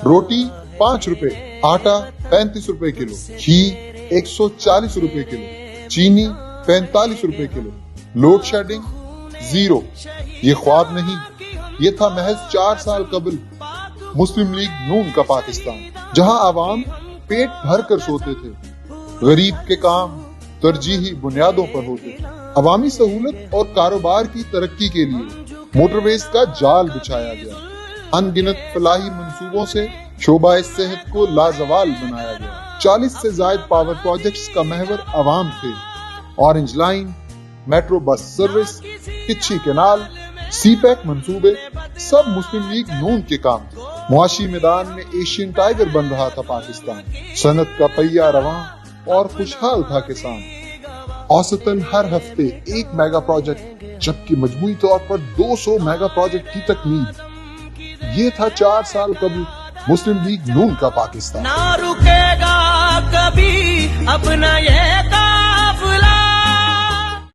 روٹی 5 روپے، آٹا 35 روپے کلو، گھی 140 روپے کلو، چینی 45 روپے کلو، لوڈ شیڈنگ 0۔ یہ خواب نہیں، یہ تھا محض 4 سال قبل مسلم لیگ نون کا پاکستان، جہاں عوام پیٹ بھر کر سوتے تھے، غریب کے کام ترجیحی بنیادوں پر ہوتے تھے، عوامی سہولت اور کاروبار کی ترقی کے لیے موٹر ویز کا جال بچھایا گیا، ان گنت فلاحی منصوبوں سے شعبہ صحت کو لازوال بنایا گیا، 40 سے زائد پاور پروجیکٹس کا محور عوام تھے، orange line, metro bus service, Kachhi canal, CPEC منصوبے سب مسلم لیگ نون کے کام تھے۔ معاشی میدان میں ایشین ٹائیگر بن رہا تھا پاکستان، صنعت کا پہیہ رواں اور خوشحال تھا کسان، اوسطاً ہر ہفتے 1 میگا پروجیکٹ جبکہ مجموعی طور پر 200 میگا پروجیکٹ کی تکمیل۔ یہ تھا 4 سال قبل مسلم لیگ نون کا پاکستان۔ نہ رکے گا کبھی اپنا یہ